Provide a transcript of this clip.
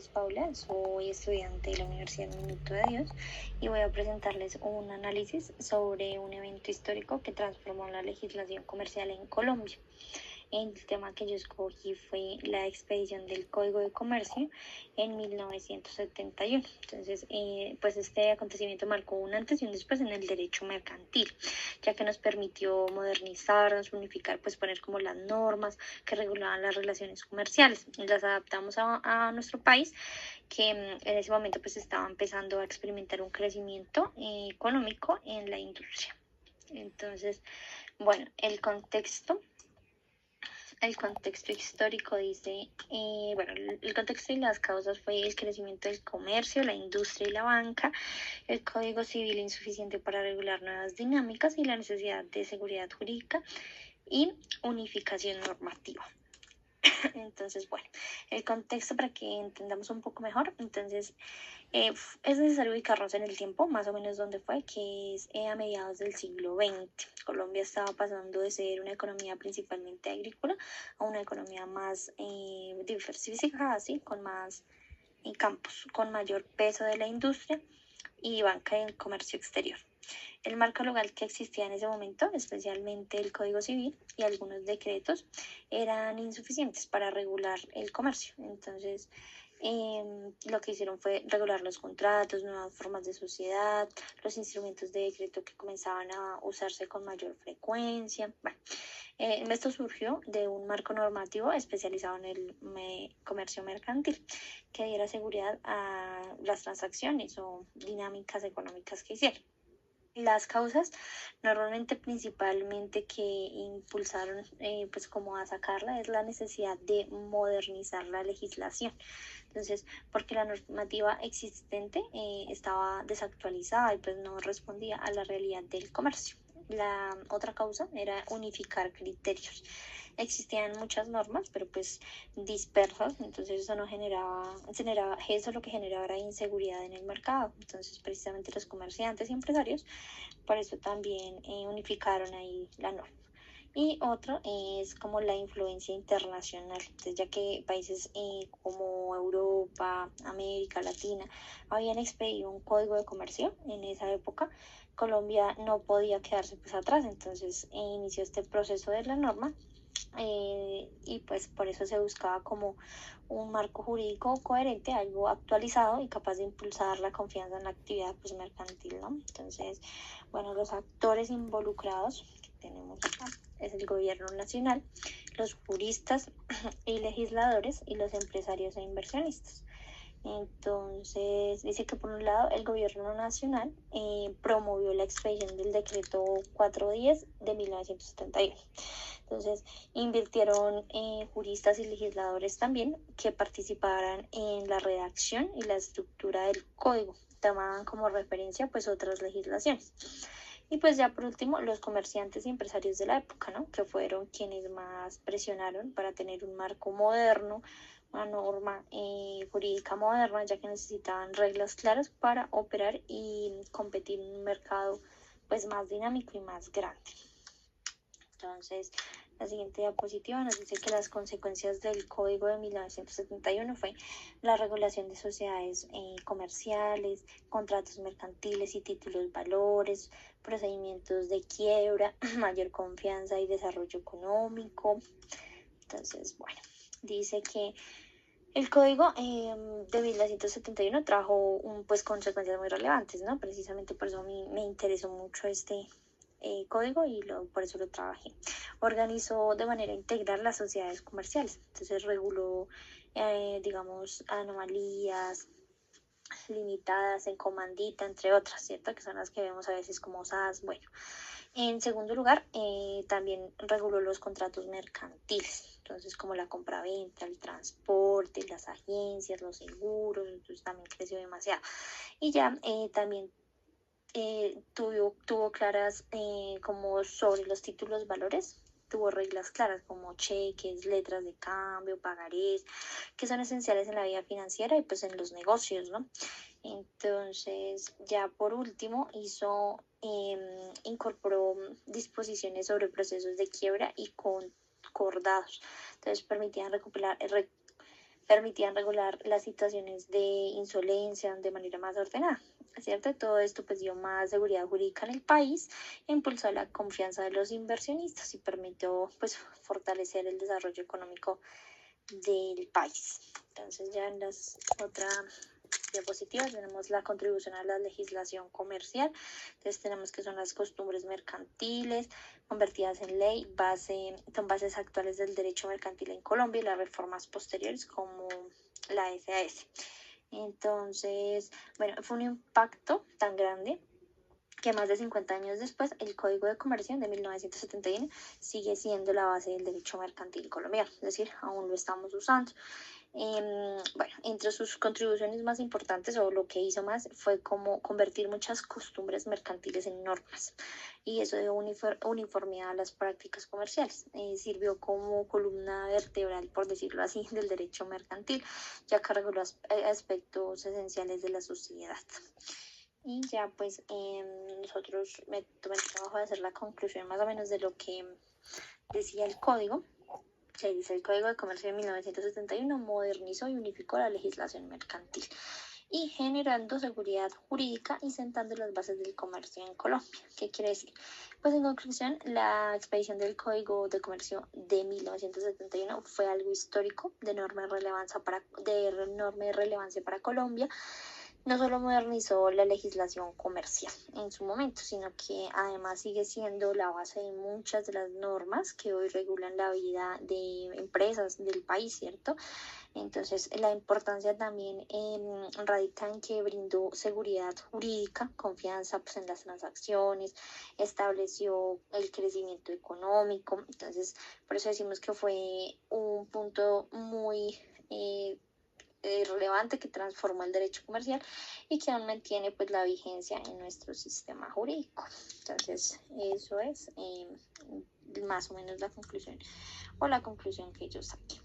es Paula, soy estudiante de la Universidad Minuto de Dios y voy a presentarles un análisis sobre un evento histórico que transformó la legislación comercial en Colombia. El tema que yo escogí fue la expedición del Código de Comercio en 1971. Entonces, pues este acontecimiento marcó un antes y un después en el derecho mercantil, ya que nos permitió modernizarnos, unificar, pues poner como las normas que regulaban las relaciones comerciales y las adaptamos a nuestro país, que en ese momento pues estaba empezando a experimentar un crecimiento económico en la industria. Entonces, bueno, el contexto histórico dice, el contexto y las causas fue el crecimiento del comercio, la industria y la banca, el código civil insuficiente para regular nuevas dinámicas y la necesidad de seguridad jurídica y unificación normativa. Entonces, bueno, el contexto para que entendamos un poco mejor. Entonces, es necesario ubicarnos en el tiempo, más o menos donde fue, que es a mediados del siglo XX. Colombia estaba pasando de ser una economía principalmente agrícola a una economía más diversificada, ¿sí? Con más campos, con mayor peso de la industria y banca y el comercio exterior. El marco legal que existía en ese momento, especialmente el Código Civil y algunos decretos, eran insuficientes para regular el comercio. Entonces, lo que hicieron fue regular los contratos, nuevas formas de sociedad, los instrumentos de decreto que comenzaban a usarse con mayor frecuencia. Bueno, esto surgió de un marco normativo especializado en el comercio mercantil que diera seguridad a las transacciones o dinámicas económicas que hicieron. Las causas normalmente principalmente que impulsaron pues como a sacarla es la necesidad de modernizar la legislación. Entonces, porque la normativa existente estaba desactualizada y pues no respondía a la realidad del comercio. La otra causa era unificar criterios. Existían muchas normas, pero pues dispersas, entonces eso no eso lo que generaba era inseguridad en el mercado. Entonces, precisamente los comerciantes y empresarios, por eso también unificaron ahí la norma. Y otro es como la influencia internacional, entonces ya que países como Europa, América Latina habían expedido un código de comercio en esa época, Colombia no podía quedarse pues atrás, entonces inició este proceso de la norma y pues por eso se buscaba como un marco jurídico coherente, algo actualizado y capaz de impulsar la confianza en la actividad pues mercantil, ¿no? Entonces, bueno, los actores involucrados que tenemos acá es el gobierno nacional, los juristas y legisladores y los empresarios e inversionistas. Entonces, dice que por un lado el gobierno nacional promovió la expedición del decreto 410 de 1971. Entonces, invirtieron juristas y legisladores también que participaran en la redacción y la estructura del código. Tomaban como referencia pues otras legislaciones. Y pues ya por último, los comerciantes y empresarios de la época, ¿no? Que fueron quienes más presionaron para tener un marco moderno, una norma jurídica moderna, ya que necesitaban reglas claras para operar y competir en un mercado pues más dinámico y más grande. Entonces, la siguiente diapositiva nos dice que las consecuencias del Código de 1971 fue la regulación de sociedades comerciales, contratos mercantiles y títulos valores, procedimientos de quiebra, mayor confianza y desarrollo económico. Entonces, bueno, dice que el código de 1971 trajo pues consecuencias muy relevantes, ¿no? Precisamente por eso a mí me interesó mucho este código y por eso lo trabajé. Organizó de manera integral las sociedades comerciales, entonces reguló, digamos, anomalías limitadas en comandita, entre otras, ¿cierto? Que son las que vemos a veces como SAS, bueno. En segundo lugar, también reguló los contratos mercantiles, entonces como la compraventa, el transporte, las agencias, los seguros, entonces también creció demasiado. Y ya también tuvo claras como sobre los títulos valores, tuvo reglas claras como cheques, letras de cambio, pagarés, que son esenciales en la vida financiera y pues en los negocios, ¿no? Entonces, ya por último, incorporó disposiciones sobre procesos de quiebra y concordados. Entonces, permitían permitían regular las situaciones de insolencia de manera más ordenada, ¿cierto? Todo esto pues dio más seguridad jurídica en el país, impulsó la confianza de los inversionistas y permitió pues fortalecer el desarrollo económico del país. Entonces ya en las otras diapositivas tenemos la contribución a la legislación comercial. Entonces tenemos que son las costumbres mercantiles convertidas en ley, son bases actuales del derecho mercantil en Colombia y las reformas posteriores como la SAS. Entonces, bueno, fue un impacto tan grande que más de 50 años después el Código de Comercio de 1971 sigue siendo la base del derecho mercantil colombiano, es decir, aún lo estamos usando. Bueno, entre sus contribuciones más importantes o lo que hizo más fue como convertir muchas costumbres mercantiles en normas y eso dio uniformidad a las prácticas comerciales. Sirvió como columna vertebral, por decirlo así, del derecho mercantil, ya que reguló aspectos esenciales de la sociedad. Y ya pues nosotros me tomé el trabajo de hacer la conclusión más o menos de lo que decía el código. Se dice el Código de Comercio de 1971 modernizó y unificó la legislación mercantil y generando seguridad jurídica y sentando las bases del comercio en Colombia. ¿Qué quiere decir? Pues en conclusión, la expedición del Código de Comercio de 1971 fue algo histórico de enorme relevancia para Colombia. No solo modernizó la legislación comercial en su momento, sino que además sigue siendo la base de muchas de las normas que hoy regulan la vida de empresas del país, ¿cierto? Entonces, la importancia también radica en que brindó seguridad jurídica, confianza pues, en las transacciones, estableció el crecimiento económico. Entonces, por eso decimos que fue un punto muy relevante que transformó el derecho comercial y que aún mantiene pues la vigencia en nuestro sistema jurídico. Entonces eso es más o menos la conclusión que yo saqué.